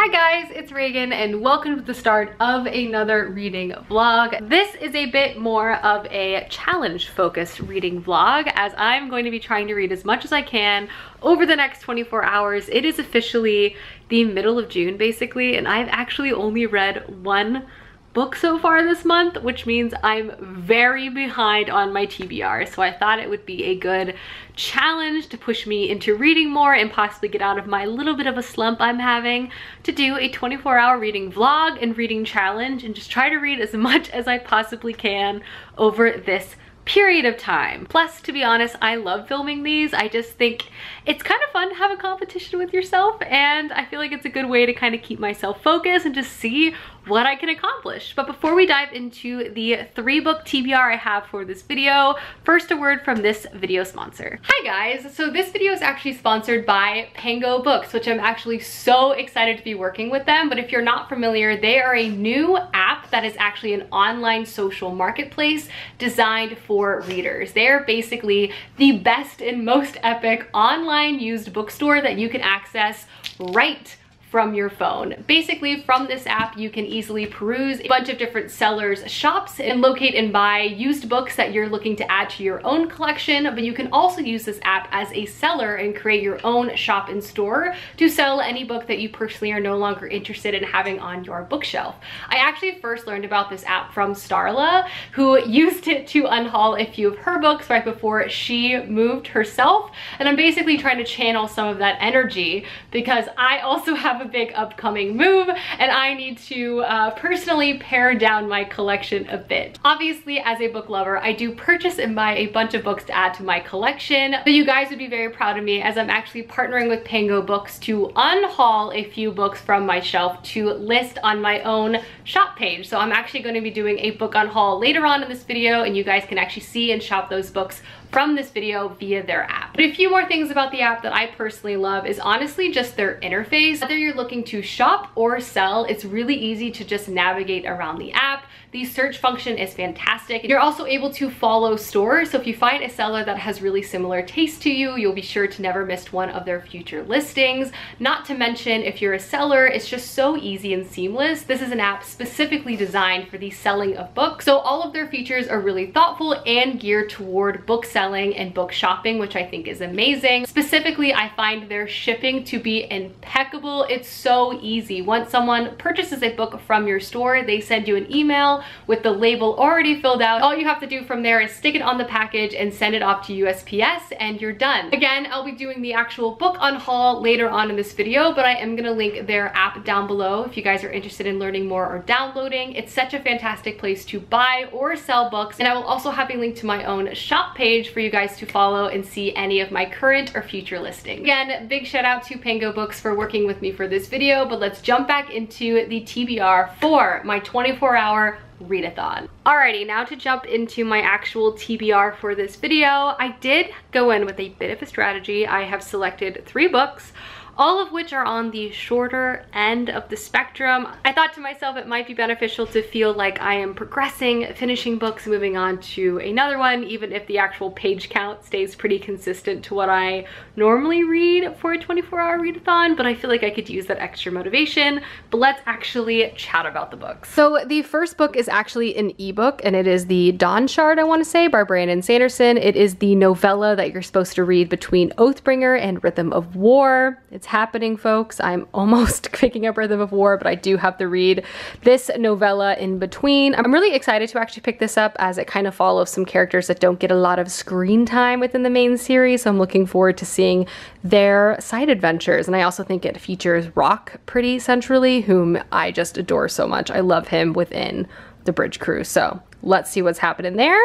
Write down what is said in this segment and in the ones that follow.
Hi guys, it's Reagan and welcome to the start of another reading vlog. This is a bit more of a challenge focused reading vlog as I'm going to be trying to read as much as I can over the next 24 hours. It is officially the middle of June basically, and I've actually only read one book so far this month, which means I'm very behind on my TBR. So I thought it would be a good challenge to push me into reading more and possibly get out of my little bit of a slump I'm having, to do a 24-hour reading vlog and reading challenge and just try to read as much as I possibly can over this period of time. Plus, to be honest, I love filming these. I just think it's kind of fun to have a competition with yourself, and I feel like it's a good way to kind of keep myself focused and just see what I can accomplish. But before we dive into the 3-book TBR I have for this video, first a word from this video sponsor. Hi guys, so this video is actually sponsored by pangobooks, which I'm actually so excited to be working with them. But if you're not familiar, they are a new app that is actually an online social marketplace designed for readers. They're basically the best and most epic online used bookstore that you can access right from your phone. Basically, from this app, you can easily peruse a bunch of different sellers' shops and locate and buy used books that you're looking to add to your own collection, but you can also use this app as a seller and create your own shop and store to sell any book that you personally are no longer interested in having on your bookshelf. I actually first learned about this app from Starla, who used it to unhaul a few of her books right before she moved herself, and I'm basically trying to channel some of that energy because I also have a big upcoming move and I need to personally pare down my collection a bit. Obviously, as a book lover, I do purchase and buy a bunch of books to add to my collection, but you guys would be very proud of me as I'm actually partnering with pangobooks to unhaul a few books from my shelf to list on my own shop page. So I'm actually going to be doing a book unhaul later on in this video, and you guys can actually see and shop those books from this video via their app. But a few more things about the app that I personally love is honestly just their interface. Whether you're looking to shop or sell, it's really easy to just navigate around the app. The search function is fantastic. You're also able to follow stores, so if you find a seller that has really similar taste to you, you'll be sure to never miss one of their future listings. Not to mention, if you're a seller, it's just so easy and seamless. This is an app specifically designed for the selling of books, so all of their features are really thoughtful and geared toward book selling and book shopping, which I think is amazing. Specifically, I find their shipping to be impeccable. It's so easy. Once someone purchases a book from your store, they send you an email with the label already filled out. All you have to do from there is stick it on the package and send it off to USPS and you're done. Again, I'll be doing the actual book unhaul later on in this video, but I am gonna link their app down below if you guys are interested in learning more or downloading. It's such a fantastic place to buy or sell books, and I will also have a link to my own shop page for you guys to follow and see any of my current or future listings. Again, big shout out to pangobooks for working with me for this video, but let's jump back into the TBR for my 24-hour readathon. Alrighty, now to jump into my actual TBR for this video. I did go in with a bit of a strategy. I have selected 3 books, all of which are on the shorter end of the spectrum. I thought to myself it might be beneficial to feel like I am progressing, finishing books, moving on to another one, even if the actual page count stays pretty consistent to what I normally read for a 24-hour readathon, but I feel like I could use that extra motivation. But let's actually chat about the books. So the first book is actually an ebook, and it is the Dawnshard, I want to say, by Brandon Sanderson. It is the novella that you're supposed to read between Oathbringer and Rhythm of War. It's happening, folks. I'm almost picking up Rhythm of War, but I do have to read this novella in between. I'm really excited to actually pick this up as it kind of follows some characters that don't get a lot of screen time within the main series, so I'm looking forward to seeing their side adventures. And I also think it features Rock pretty centrally, whom I just adore so much. I love him within the Bridge Crew, so let's see what's happening there.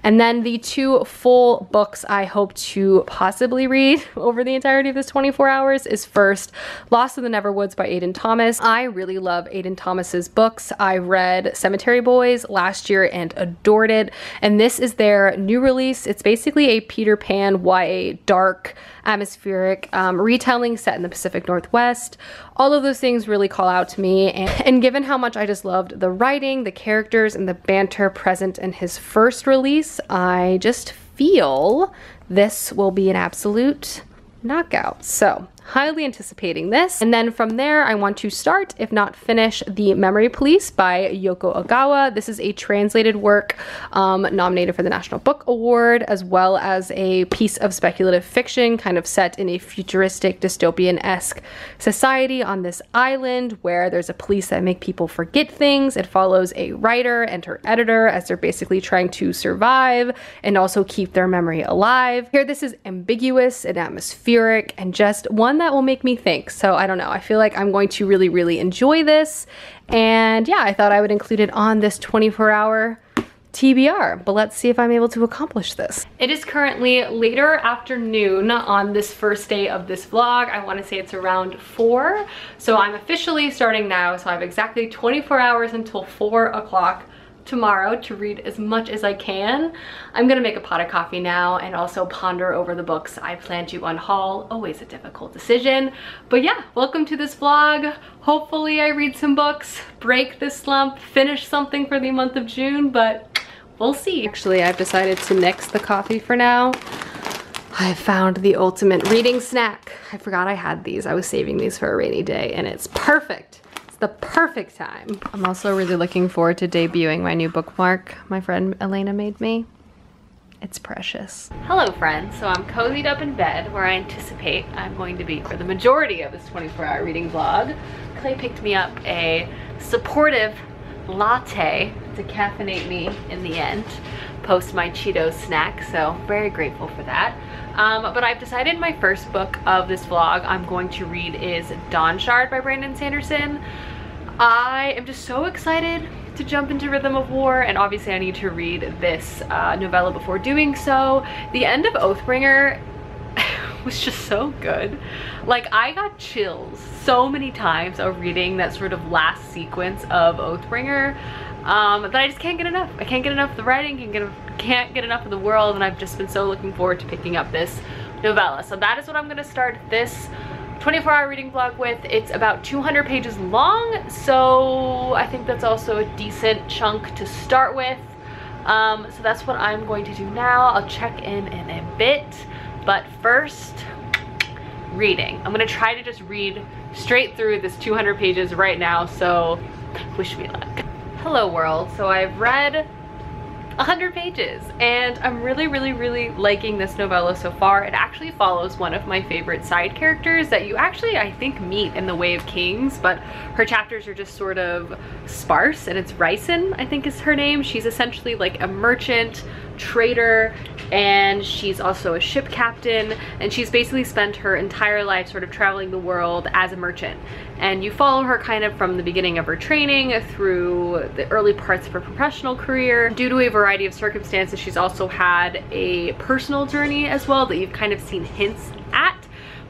And then the 2 full books I hope to possibly read over the entirety of this 24 hours is first Lost in the Neverwoods by Aidan Thomas. I really love Aidan Thomas's books. I read Cemetery Boys last year and adored it, and this is their new release. It's basically a Peter Pan YA dark atmospheric retelling set in the Pacific Northwest. All of those things really call out to me, and given how much I just loved the writing, the characters, and the banter present in his first release, I just feel this will be an absolute knockout. So highly anticipating this. And then from there, I want to start, if not finish, The Memory Police by Yoko Ogawa. This is a translated work nominated for the National Book Award, as well as a piece of speculative fiction kind of set in a futuristic dystopian-esque society on this island where there's a police that make people forget things. It follows a writer and her editor as they're basically trying to survive and also keep their memory alive. Here, this is ambiguous and atmospheric and just one that will make me think. So I don't know, I feel like I'm going to really enjoy this. And yeah, I thought I would include it on this 24-hour TBR, but let's see if I'm able to accomplish this. It is currently later afternoon on this first day of this vlog. I want to say it's around 4. So I'm officially starting now. So I have exactly 24 hours until 4 o'clock tomorrow to read as much as I can. I'm gonna make a pot of coffee now and also ponder over the books I plan to unhaul. Always a difficult decision. But yeah, welcome to this vlog. Hopefully I read some books, break this slump, finish something for the month of June, but we'll see. Actually, I've decided to nix the coffee for now. I found the ultimate reading snack. I forgot I had these. I was saving these for a rainy day and it's perfect. The perfect time. I'm also really looking forward to debuting my new bookmark my friend Elena made me. It's precious. Hello friends, so I'm cozied up in bed where I anticipate I'm going to be for the majority of this 24-hour reading vlog. Clay picked me up a supportive latte to caffeinate me in the end, post my Cheetos snack, so very grateful for that. But I've decided my first book of this vlog I'm going to read is Dawnshard by Sanderson. I am just so excited to jump into Rhythm of War, and obviously I need to read this novella before doing so. The end of Oathbringer was just so good. Like, I got chills so many times of reading that sort of last sequence of Oathbringer that I just can't get enough. I can't get enough of the writing, can't get enough of the world, and I've just been so looking forward to picking up this novella. So that is what I'm gonna start this 24-hour reading vlog with. It's about 200 pages long, so I think that's also a decent chunk to start with. So that's what I'm going to do now. I'll check in a bit, but first, reading. I'm gonna try to just read straight through this 200 pages right now, so wish me luck. Hello world. So I've read 100 pages and I'm really liking this novella so far. It actually follows one of my favorite side characters that you actually, I think, meet in The Way of Kings, but her chapters are just sort of sparse, and it's Ryson, I think is her name. She's essentially like a merchant, trader, and she's also a ship captain, and she's basically spent her entire life sort of traveling the world as a merchant. And you follow her kind of from the beginning of her training through the early parts of her professional career. Due to a variety of circumstances, she's also had a personal journey as well that you've kind of seen hints at,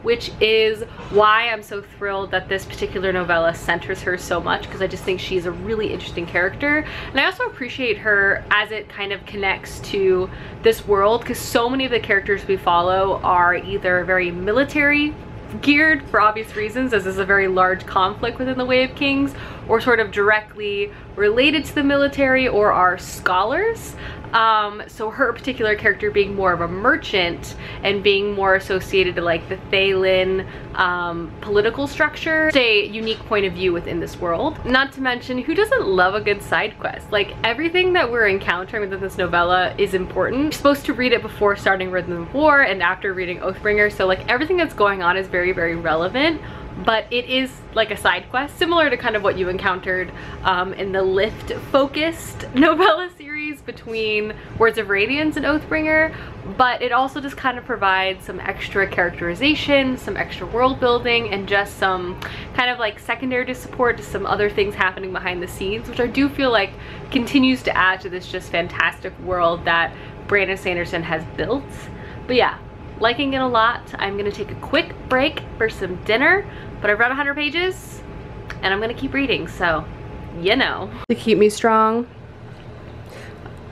which is why I'm so thrilled that this particular novella centers her so much, because I just think she's a really interesting character. And I also appreciate her as it kind of connects to this world, because so many of the characters we follow are either very military geared for obvious reasons, as this is a very large conflict within the Way of Kings, or sort of directly related to the military, or are scholars. So her particular character being more of a merchant and being more associated to like the Thaylen political structure, a unique point of view within this world. Not to mention, who doesn't love a good side quest? Like, everything that we're encountering within this novella is important. You're supposed to read it before starting Rhythm of War and after reading Oathbringer, so like everything that's going on is very relevant. But it is like a side quest, similar to kind of what you encountered in the Lift-focused novella series between Words of Radiance and Oathbringer, but it also just kind of provides some extra characterization, some extra world building, and just some kind of like secondary support to some other things happening behind the scenes, which I do feel like continues to add to this just fantastic world that Sanderson has built. But yeah, liking it a lot. I'm gonna take a quick break for some dinner, but I've read 100 pages and I'm gonna keep reading, so you know. To keep me strong,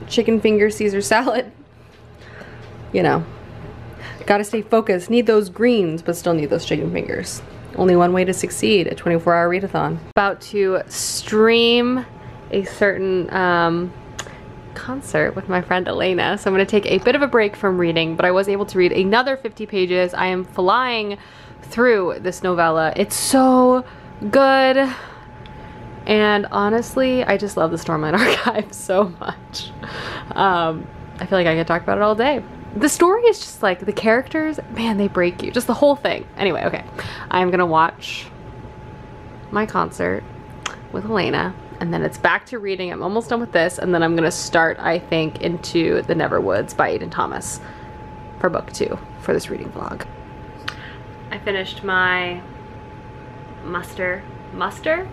chicken finger Caesar salad, you know. Gotta stay focused, need those greens, but still need those chicken fingers. Only one way to succeed, a 24-hour readathon. About to stream a certain concert with my friend Elena, so I'm going to take a bit of a break from reading, but I was able to read another 50 pages. I am flying through this novella. It's so good. And honestly, I just love the Stormlight Archive so much. I feel like I could talk about it all day. The story is just like, the characters, man, they break you. Just the whole thing. Anyway, okay. I'm gonna watch my concert with Elena, and then it's back to reading. I'm almost done with this, and then I'm gonna start, I think, into The Neverwoods by Aidan Thomas for book 2 for this reading vlog. I finished my muster concert.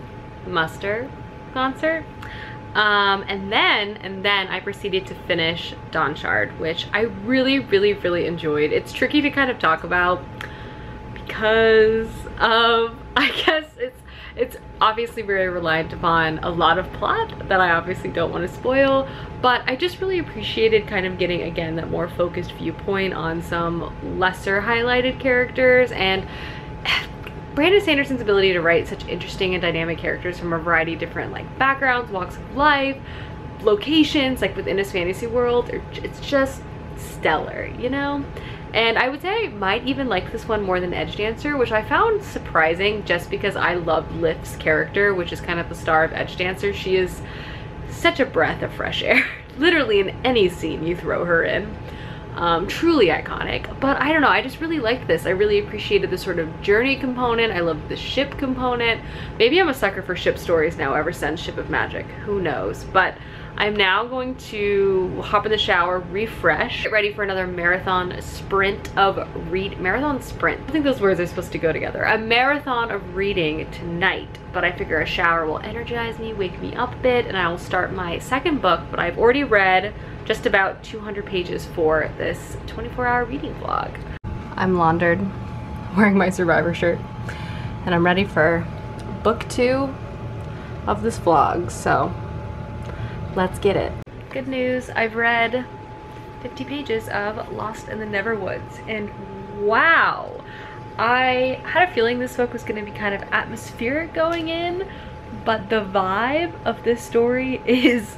And then I proceeded to finish Dawnshard, which I really enjoyed. It's tricky to kind of talk about because of, I guess it's obviously very reliant upon a lot of plot that I obviously don't want to spoil, but I just really appreciated kind of getting, again, that more focused viewpoint on some lesser highlighted characters, and Brandon Sanderson's ability to write such interesting and dynamic characters from a variety of different like backgrounds, walks of life, locations, like within his fantasy world, it's just stellar, you know? And I would say I might even like this one more than Edge Dancer, which I found surprising just because I loved Lif's character, which is kind of the star of Edge Dancer. She is such a breath of fresh air, literally in any scene you throw her in. Truly iconic, but I don't know, I just really liked this. I really appreciated the sort of journey component. I loved the ship component. Maybe I'm a sucker for ship stories now ever since Ship of Magic, who knows, but I'm now going to hop in the shower, refresh, get ready for another marathon sprint of marathon sprint. I think those words are supposed to go together. A marathon of reading tonight, but I figure a shower will energize me, wake me up a bit, and I will start my second book, but I've already read just about 200 pages for this 24-hour reading vlog. I'm laundered, wearing my Survivor shirt, and I'm ready for book 2 of this vlog, so let's get it. Good news, I've read 50 pages of Lost in the Neverwoods, and wow! I had a feeling this book was going to be kind of atmospheric going in, but the vibe of this story is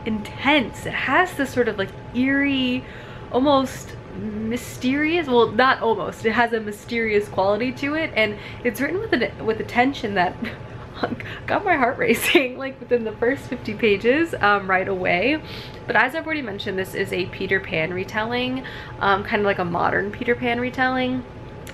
intense. It has this sort of like eerie, almost mysterious, well, not almost, it has a mysterious quality to it, and it's written with a tension that got my heart racing like within the first 50 pages right away. But as I've already mentioned, this is a Peter Pan retelling, kind of like a modern Peter Pan retelling.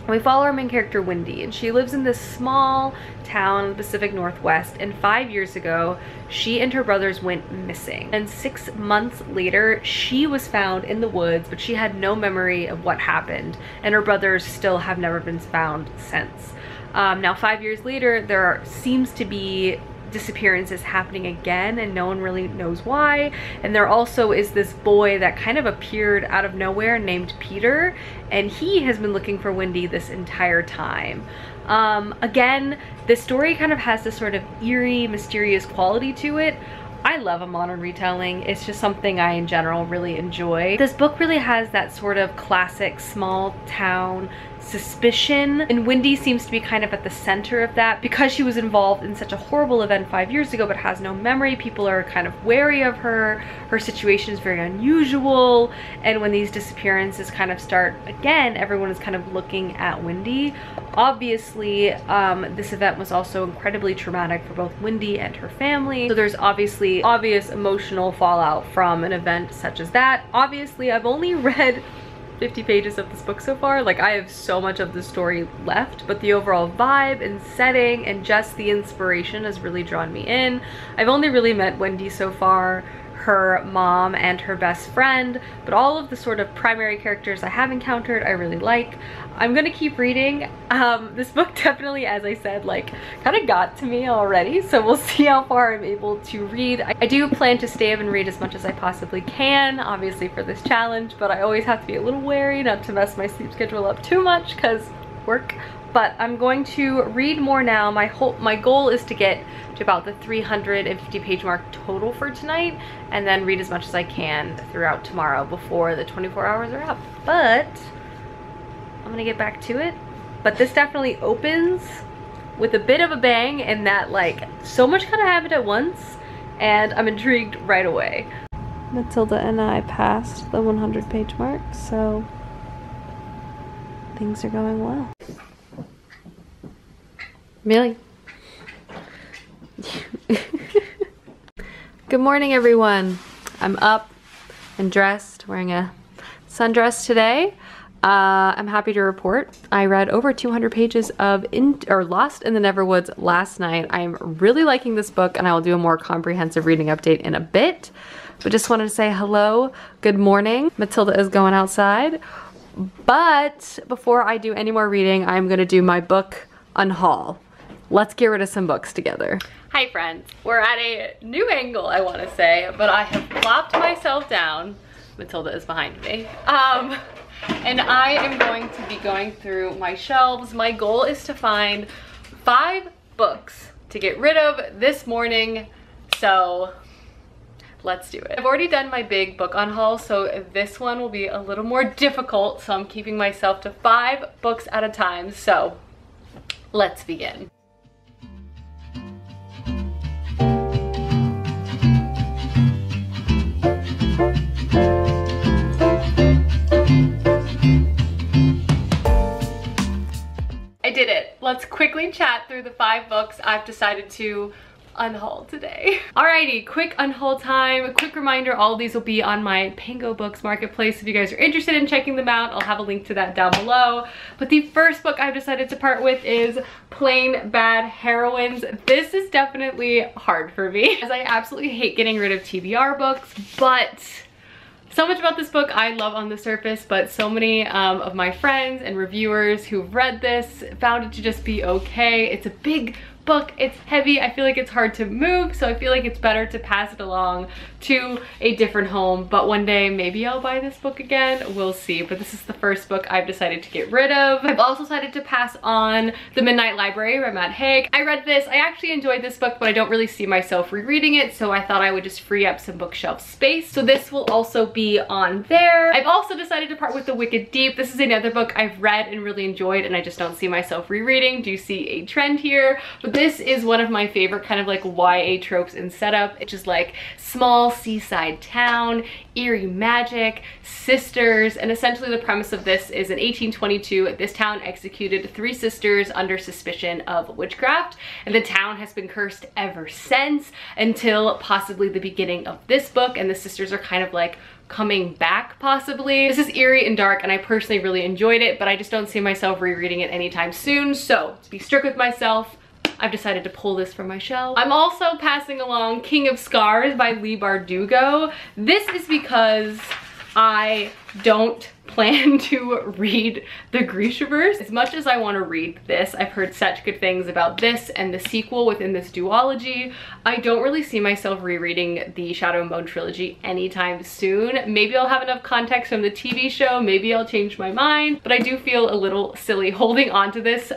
We follow our main character, Wendy, and she lives in this small town in the Pacific Northwest, and 5 years ago, she and her brothers went missing. And 6 months later, she was found in the woods, but she had no memory of what happened, and her brothers still have never been found since. Now, 5 years later, there seems to be disappearances happening again, and no one really knows why. And there also is this boy that kind of appeared out of nowhere named Peter, and he has been looking for Wendy this entire time. Again, this story kind of has this sort of eerie, mysterious quality to it. I love a modern retelling. It's just something I in general really enjoy. This book really has that sort of classic small town suspicion, and Wendy seems to be kind of at the center of that because she was involved in such a horrible event 5 years ago but has no memory. People are kind of wary of her. Her situation is very unusual, and when these disappearances kind of start again, everyone is kind of looking at Wendy. Obviously, this event was also incredibly traumatic for both Wendy and her family, so there's obviously obvious emotional fallout from an event such as that. Obviously, I've only read 50 pages of this book so far. Like, I have so much of the story left, but the overall vibe and setting and just the inspiration has really drawn me in. I've only really met Wendy so far, her mom and her best friend, but all of the sort of primary characters I have encountered I really like. I'm gonna keep reading. This book definitely, as I said, like kind of got to me already, so we'll see how far I'm able to read. I do plan to stay up and read as much as I possibly can, obviously for this challenge, but I always have to be a little wary not to mess my sleep schedule up too much because work. But I'm going to read more now. My goal is to get to about the 350 page mark total for tonight, and then read as much as I can throughout tomorrow before the 24 hours are up. But I'm gonna get back to it. But this definitely opens with a bit of a bang, in that like so much kind of happened at once, and I'm intrigued right away. Matilda and I passed the 100 page mark, so things are going well. Millie. Good morning, everyone. I'm up and dressed, wearing a sundress today. I'm happy to report I read over 200 pages of Lost in the Neverwoods last night. I'm really liking this book, and I will do a more comprehensive reading update in a bit. But just wanted to say hello, good morning. Matilda is going outside. But before I do any more reading, I'm gonna do my book Unhaul. Let's get rid of some books together. Hi friends, we're at a new angle, I want to say, but I have plopped myself down. Matilda is behind me. And I am going to be going through my shelves. My goal is to find 5 books to get rid of this morning, so let's do it. I've already done my big book unhaul, so this one will be a little more difficult, so I'm keeping myself to 5 books at a time, so let's begin. I did it. Let's quickly chat through the 5 books I've decided to unhaul today. Alrighty, quick unhaul time. A quick reminder, all of these will be on my pangobooks marketplace. If you guys are interested in checking them out, I'll have a link to that down below. But the first book I've decided to part with is Plain Bad Heroines. This is definitely hard for me, as I absolutely hate getting rid of TBR books, but so much about this book I love on the surface, but so many of my friends and reviewers who've read this found it to just be okay. It's a big book, it's heavy, I feel like it's hard to move, so I feel like it's better to pass it along to a different home. But one day maybe I'll buy this book again, we'll see. But this is the first book I've decided to get rid of. I've also decided to pass on The Midnight Library by Matt Haig. I read this, I actually enjoyed this book, but I don't really see myself rereading it, so I thought I would just free up some bookshelf space, so this will also be on there. I've also decided to part with The Wicked Deep. This is another book I've read and really enjoyed, and I just don't see myself rereading. Do you see a trend here? But this is one of my favorite kind of like YA tropes and setup. It's just like small seaside town, eerie magic, sisters, and essentially the premise of this is in 1822, this town executed 3 sisters under suspicion of witchcraft, and the town has been cursed ever since until possibly the beginning of this book, and the sisters are kind of like coming back possibly. This is eerie and dark, and I personally really enjoyed it, but I just don't see myself rereading it anytime soon, so to be strict with myself, I've decided to pull this from my shelf. I'm also passing along King of Scars by Leigh Bardugo. This is because I don't plan to read the Grishaverse. As much as I want to read this, I've heard such good things about this and the sequel within this duology. I don't really see myself rereading the Shadow and Bone trilogy anytime soon. Maybe I'll have enough context from the TV show, maybe I'll change my mind, but I do feel a little silly holding on to this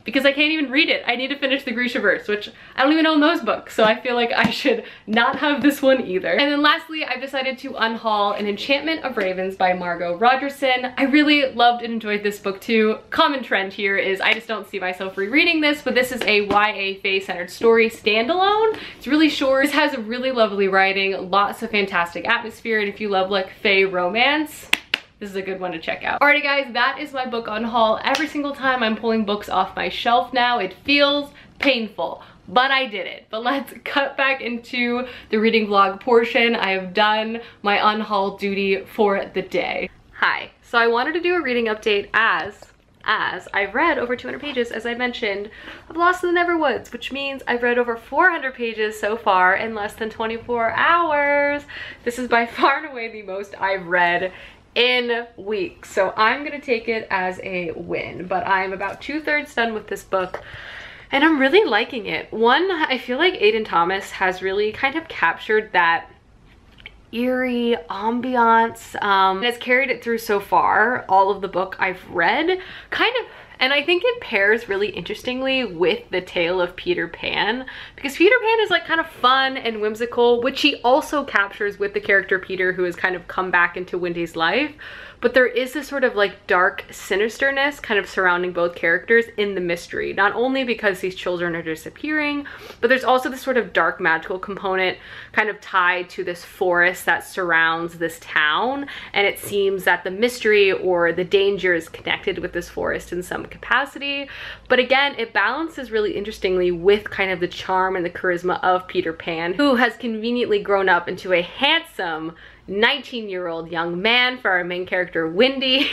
because I can't even read it. I need to finish the Grishaverse, which I don't even own those books, so I feel like I should not have this one either. And then lastly, I've decided to unhaul An Enchantment of Ravens by Margot Rogerson. I really loved and enjoyed this book too. Common trend here is I just don't see myself rereading this, but this is a YA fae-centered story standalone. It's really short. This has really lovely writing, lots of fantastic atmosphere, and if you love like fae romance, this is a good one to check out. Alrighty guys, that is my book unhaul. Every single time I'm pulling books off my shelf now, it feels painful, but I did it. But let's cut back into the reading vlog portion. I have done my unhaul duty for the day. Hi, so I wanted to do a reading update as I've read over 200 pages, as I mentioned, of Lost in the Neverwoods, which means I've read over 400 pages so far in less than 24 hours. This is by far and away the most I've read in weeks, so I'm gonna take it as a win. But I'm about 2/3 done with this book, and I'm really liking it. One, I feel like Aiden Thomas has really kind of captured that eerie ambiance and has carried it through so far. All of the book I've read kind of, and I think it pairs really interestingly with the tale of Peter Pan, because Peter Pan is like kind of fun and whimsical, which he also captures with the character Peter, who has kind of come back into Wendy's life. But there is this sort of like dark sinisterness kind of surrounding both characters in the mystery, not only because these children are disappearing, but there's also this sort of dark magical component kind of tied to this forest that surrounds this town, and it seems that the mystery or the danger is connected with this forest in some capacity. But again, it balances really interestingly with kind of the charm and the charisma of Peter Pan, who has conveniently grown up into a handsome 19-year-old young man for our main character, Wendy.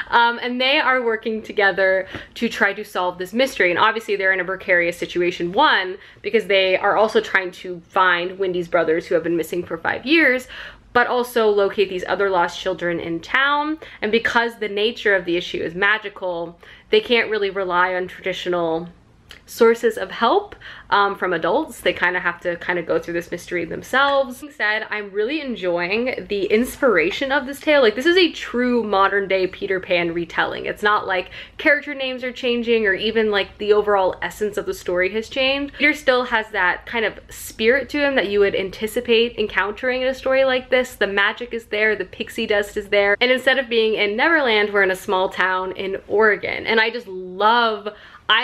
And they are working together to try to solve this mystery. And obviously they're in a precarious situation, one, because they are also trying to find Wendy's brothers who have been missing for 5 years, but also locate these other lost children in town. And because the nature of the issue is magical, they can't really rely on traditional sources of help from adults. They kind of have to go through this mystery themselves. That said, I'm really enjoying the inspiration of this tale. Like, this is a true modern day Peter Pan retelling. It's not like character names are changing or even like the overall essence of the story has changed. Peter still has that kind of spirit to him that you would anticipate encountering in a story like this. The magic is there, the pixie dust is there, and instead of being in Neverland, we're in a small town in Oregon. And I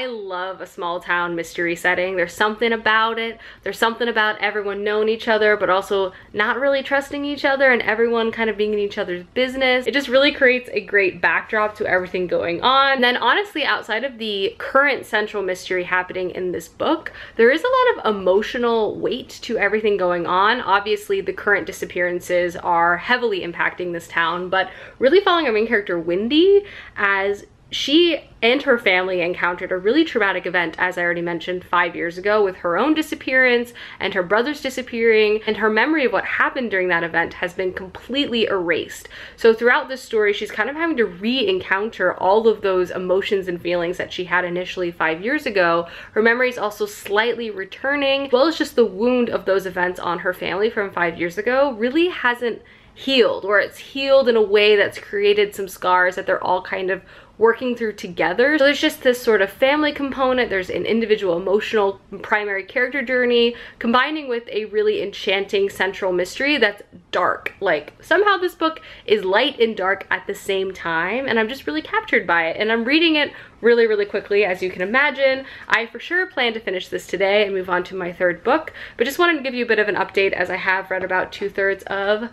love a small town mystery setting. There's something about it. There's something about everyone knowing each other, but also not really trusting each other and everyone kind of being in each other's business. It just really creates a great backdrop to everything going on. And then honestly, outside of the current central mystery happening in this book, there is a lot of emotional weight to everything going on. Obviously, the current disappearances are heavily impacting this town, but really following our main character, Wendy, as she and her family encountered a really traumatic event, as I already mentioned, 5 years ago, with her own disappearance and her brother's disappearing, and her memory of what happened during that event has been completely erased. So throughout this story, she's kind of having to re-encounter all of those emotions and feelings that she had initially 5 years ago. Her memory is also slightly returning, as well as just the wound of those events on her family from 5 years ago really hasn't healed, or it's healed in a way that's created some scars that they're all kind of working through together. So there's just this sort of family component, there's an individual emotional primary character journey, combining with a really enchanting central mystery that's dark. Like, somehow this book is light and dark at the same time, and I'm just really captured by it. And I'm reading it really, really quickly, as you can imagine. I for sure plan to finish this today and move on to my third book, but just wanted to give you a bit of an update as I have read about 2/3 of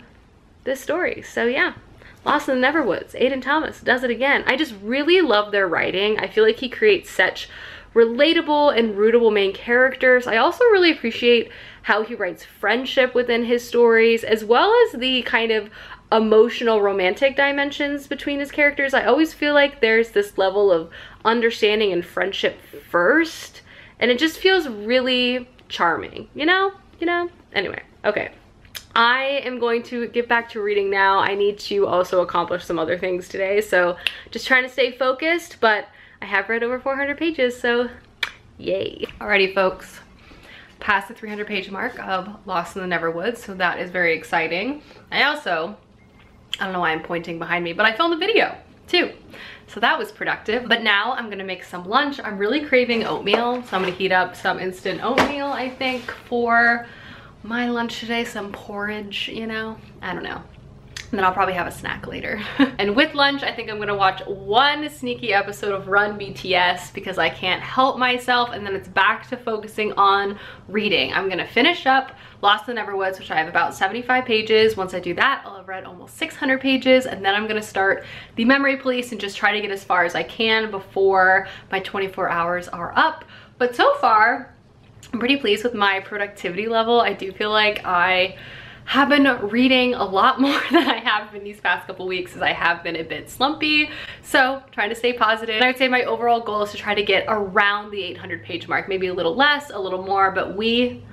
this story. So yeah. Lost in the Neverwoods, Aidan Thomas does it again. I just really love their writing. I feel like he creates such relatable and rootable main characters. I also really appreciate how he writes friendship within his stories, as well as the kind of emotional romantic dimensions between his characters. I always feel like there's this level of understanding and friendship first, and it just feels really charming, you know? Anyway, okay. I am going to get back to reading now. I need to also accomplish some other things today, so just trying to stay focused, but I have read over 400 pages, so yay. Alrighty, folks. Past the 300 page mark of Lost in the Neverwoods, so that is very exciting. I don't know why I'm pointing behind me, but I filmed a video too. So that was productive. But now I'm gonna make some lunch. I'm really craving oatmeal, so I'm gonna heat up some instant oatmeal, I think, for my lunch today, some porridge, you know, I don't know. And then I'll probably have a snack later. And with lunch, I think I'm gonna watch one sneaky episode of Run BTS because I can't help myself, and then it's back to focusing on reading. I'm gonna finish up Lost in the Neverwoods, which I have about 75 pages. Once I do that, I'll have read almost 600 pages, and then I'm gonna start The Memory Police and just try to get as far as I can before my 24 hours are up. But so far, I'm pretty pleased with my productivity level. I do feel like I have been reading a lot more than I have in these past couple weeks, as I have been a bit slumpy. So trying to stay positive. And I would say my overall goal is to try to get around the 800 page mark, maybe a little less, a little more, but we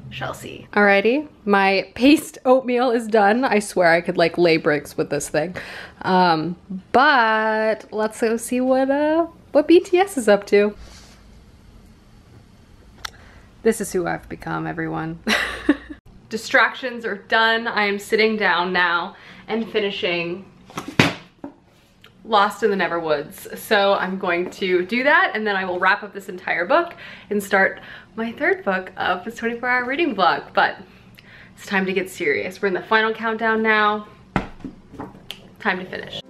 shall see. Alrighty, my paste oatmeal is done. I swear I could like lay bricks with this thing. But let's go see what BTS is up to. This is who I've become, everyone. Distractions are done. I am sitting down now and finishing Lost in the Neverwoods. So I'm going to do that, and then I will wrap up this entire book and start my third book of this 24-hour reading vlog. But it's time to get serious. We're in the final countdown now. Time to finish.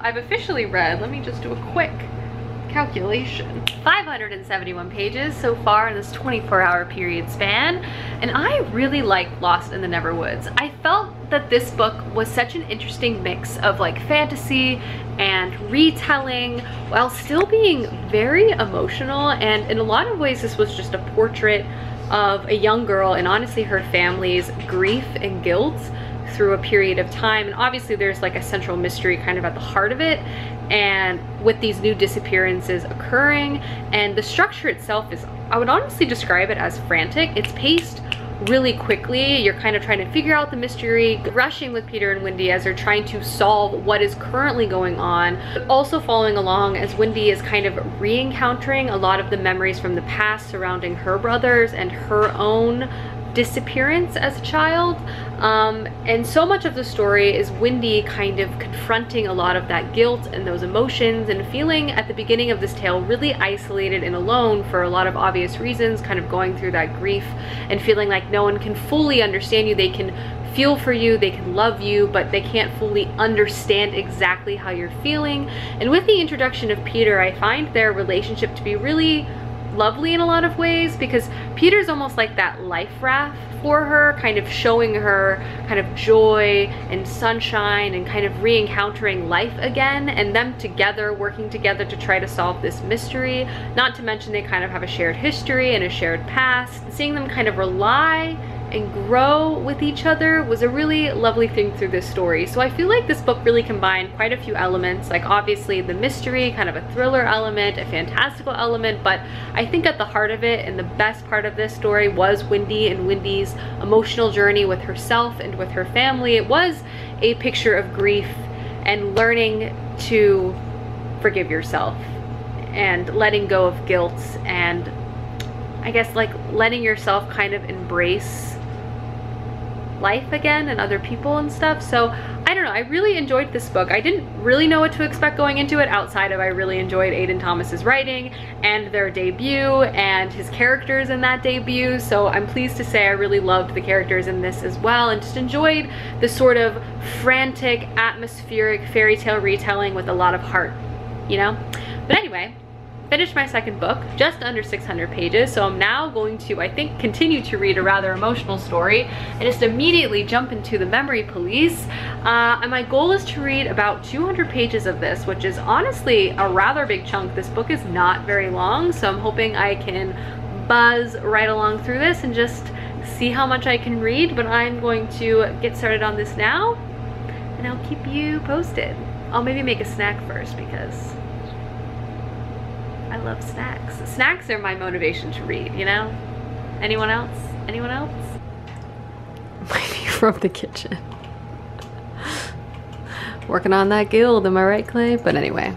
I've officially read, let me just do a quick calculation, 571 pages so far in this 24-hour period span, and I really liked Lost in the Neverwoods. I felt that this book was such an interesting mix of like fantasy and retelling while still being very emotional, and in a lot of ways this was just a portrait of a young girl and honestly her family's grief and guilt through a period of time. And obviously there's like a central mystery kind of at the heart of it, and with these new disappearances occurring, and the structure itself is, I would honestly describe it as frantic. It's paced really quickly. You're kind of trying to figure out the mystery, rushing with Peter and Wendy as they're trying to solve what is currently going on, but also following along as Wendy is kind of re-encountering a lot of the memories from the past surrounding her brothers and her own disappearance as a child. And so much of the story is Wendy kind of confronting a lot of that guilt and those emotions, and feeling at the beginning of this tale really isolated and alone for a lot of obvious reasons, kind of going through that grief and feeling like no one can fully understand you. They can feel for you, they can love you, but they can't fully understand exactly how you're feeling. And with the introduction of Peter, I find their relationship to be really lovely in a lot of ways, because Peter's almost like that life raft for her, kind of showing her kind of joy and sunshine and kind of re-encountering life again, and them together working together to try to solve this mystery. Not to mention they kind of have a shared history and a shared past. Seeing them kind of rely and grow with each other was a really lovely thing through this story. So I feel like this book really combined quite a few elements, like obviously the mystery, kind of a thriller element, a fantastical element, but I think at the heart of it and the best part of this story was Wendy and Wendy's emotional journey with herself and with her family. It was a picture of grief and learning to forgive yourself and letting go of guilt, and I guess like letting yourself kind of embrace life again and other people and stuff. So I don't know, I really enjoyed this book. I didn't really know what to expect going into it, outside of I really enjoyed Aiden Thomas's writing and their debut and his characters in that debut. So I'm pleased to say I really loved the characters in this as well, and just enjoyed the sort of frantic, atmospheric fairy tale retelling with a lot of heart, you know? But anyway, finished my second book, just under 600 pages, so I'm now going to, I think, continue to read a rather emotional story and just immediately jump into The Memory Police. And my goal is to read about 200 pages of this, which is honestly a rather big chunk. This book is not very long, so I'm hoping I can buzz right along through this and just see how much I can read. But I'm going to get started on this now, and I'll keep you posted. I'll maybe make a snack first, because I love snacks. Snacks are my motivation to read, you know? Anyone else? Anyone else? Might be from the kitchen. Working on that guild, am I right, Clay? But anyway,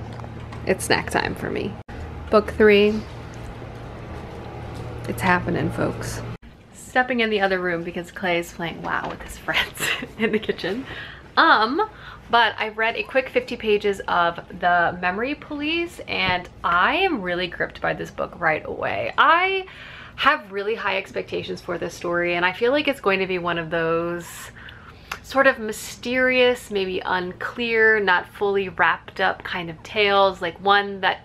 it's snack time for me. Book 3. It's happening, folks. Stepping in the other room because Clay is playing WoW with his friends in the kitchen. But I've read a quick 50 pages of The Memory Police, and I am really gripped by this book right away. I have really high expectations for this story, and I feel like it's going to be one of those sort of mysterious, maybe unclear, not fully wrapped up kind of tales, like one that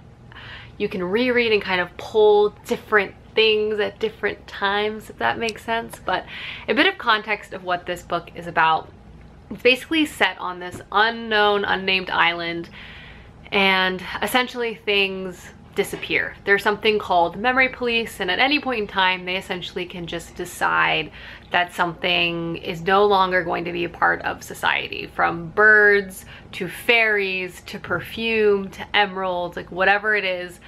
you can reread and kind of pull different things at different times, if that makes sense. But a bit of context of what this book is about. It's basically set on this unknown, unnamed island, and essentially things disappear. There's something called memory police, and at any point in time they essentially can just decide that something is no longer going to be a part of society. From birds to fairies to perfume to emeralds, like whatever it is,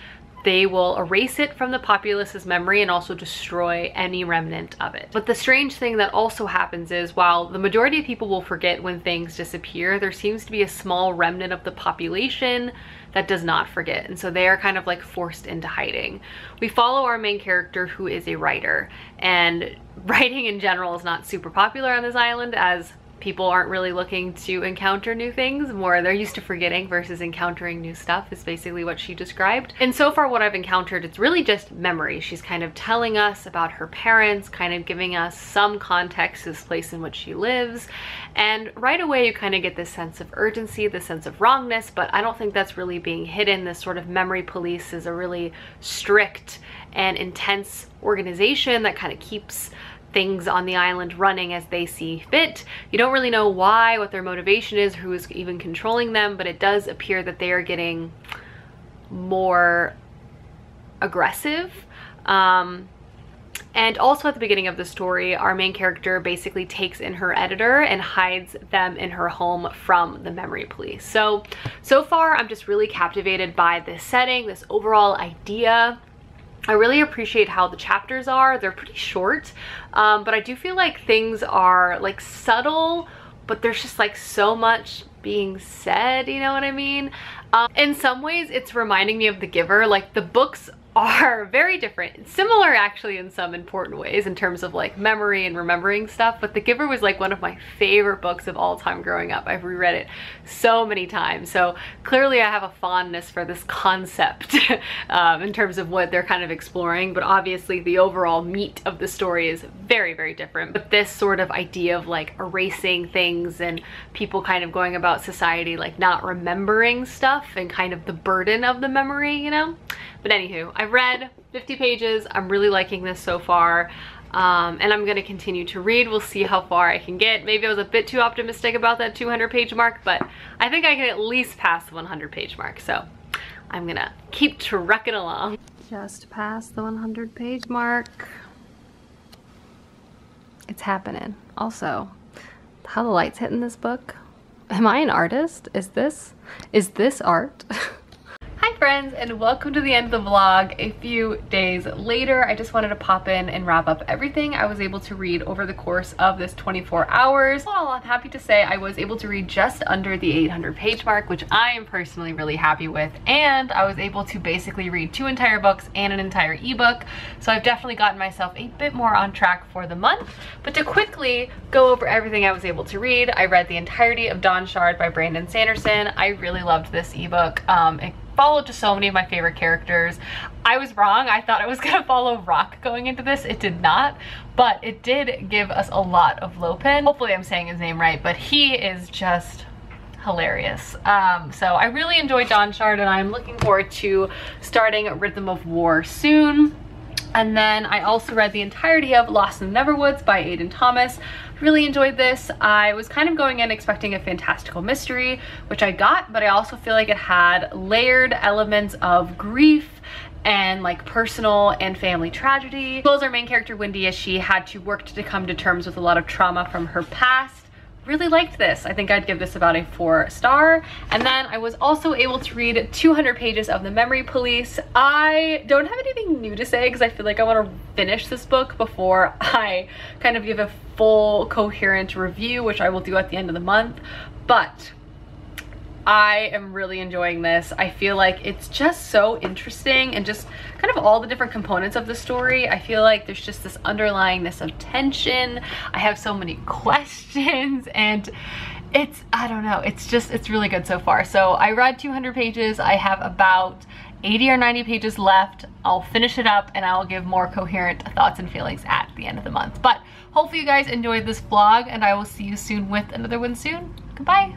they will erase it from the populace's memory and also destroy any remnant of it. But the strange thing that also happens is, while the majority of people will forget when things disappear, there seems to be a small remnant of the population that does not forget, and so they are kind of like forced into hiding. We follow our main character, who is a writer, and writing in general is not super popular on this island, as people aren't really looking to encounter new things, more they're used to forgetting versus encountering new stuff, is basically what she described. And so far what I've encountered, it's really just memory. She's kind of telling us about her parents, kind of giving us some context to this place in which she lives, and right away you kind of get this sense of urgency, this sense of wrongness, but I don't think that's really being hidden. This sort of memory police is a really strict and intense organization that kind of keeps things on the island running as they see fit. You don't really know why, what their motivation is, who is even controlling them, but it does appear that they are getting more aggressive. And also at the beginning of the story, our main character basically takes in her editor and hides them in her home from the memory police. So far I'm just really captivated by this setting, this overall idea. I really appreciate how the chapters are. They're pretty short, but I do feel like things are like subtle, but there's just like so much being said, you know what I mean? In some ways it's reminding me of The Giver. Like the books are very different, similar actually in some important ways in terms of like memory and remembering stuff, but The Giver was like one of my favorite books of all time growing up. I've reread it so many times, so clearly I have a fondness for this concept in terms of what they're kind of exploring, but obviously the overall meat of the story is very, very different. But this sort of idea of like erasing things and people kind of going about society like not remembering stuff and kind of the burden of the memory, you know? But anywho, I've read 50 pages. I'm really liking this so far. And I'm gonna continue to read. We'll see how far I can get. Maybe I was a bit too optimistic about that 200 page mark, but I think I can at least pass the 100 page mark. So I'm gonna keep trucking along. Just past the 100 page mark. It's happening. Also, how the light's hitting this book. Am I an artist? Is this art? Hi friends, and welcome to the end of the vlog. A few days later, I just wanted to pop in and wrap up everything I was able to read over the course of this 24 hours. Well, I'm happy to say I was able to read just under the 800 page mark, which I am personally really happy with, and I was able to basically read 2 entire books and an entire ebook, so I've definitely gotten myself a bit more on track for the month. But to quickly go over everything I was able to read, I read the entirety of Dawnshard by Sanderson. I really loved this ebook. It followed just so many of my favorite characters. I was wrong. I thought I was gonna follow Rock going into this. It did not, but it did give us a lot of Lopin. Hopefully I'm saying his name right, but he is just hilarious. So I really enjoyed Dawnshard, and I'm looking forward to starting Rhythm of War soon. And then I also read the entirety of Lost in the Neverwoods by Aiden Thomas. Really enjoyed this. I was kind of going in expecting a fantastical mystery, which I got, but I also feel like it had layered elements of grief and like personal and family tragedy. As well as our main character Wendy, as she had to work to come to terms with a lot of trauma from her past. Really liked this. I think I'd give this about a 4-star. And then I was also able to read 200 pages of The Memory Police. I don't have anything new to say because I feel like I want to finish this book before I kind of give a full coherent review, which I will do at the end of the month. But I am really enjoying this. I feel like it's just so interesting, and just kind of all the different components of the story. I feel like there's just this underlyingness of tension. I have so many questions, and I don't know, it's really good so far. So I read 200 pages. I have about 80 or 90 pages left. I'll finish it up and I'll give more coherent thoughts and feelings at the end of the month. But hopefully you guys enjoyed this vlog, and I will see you soon with another one soon. Goodbye.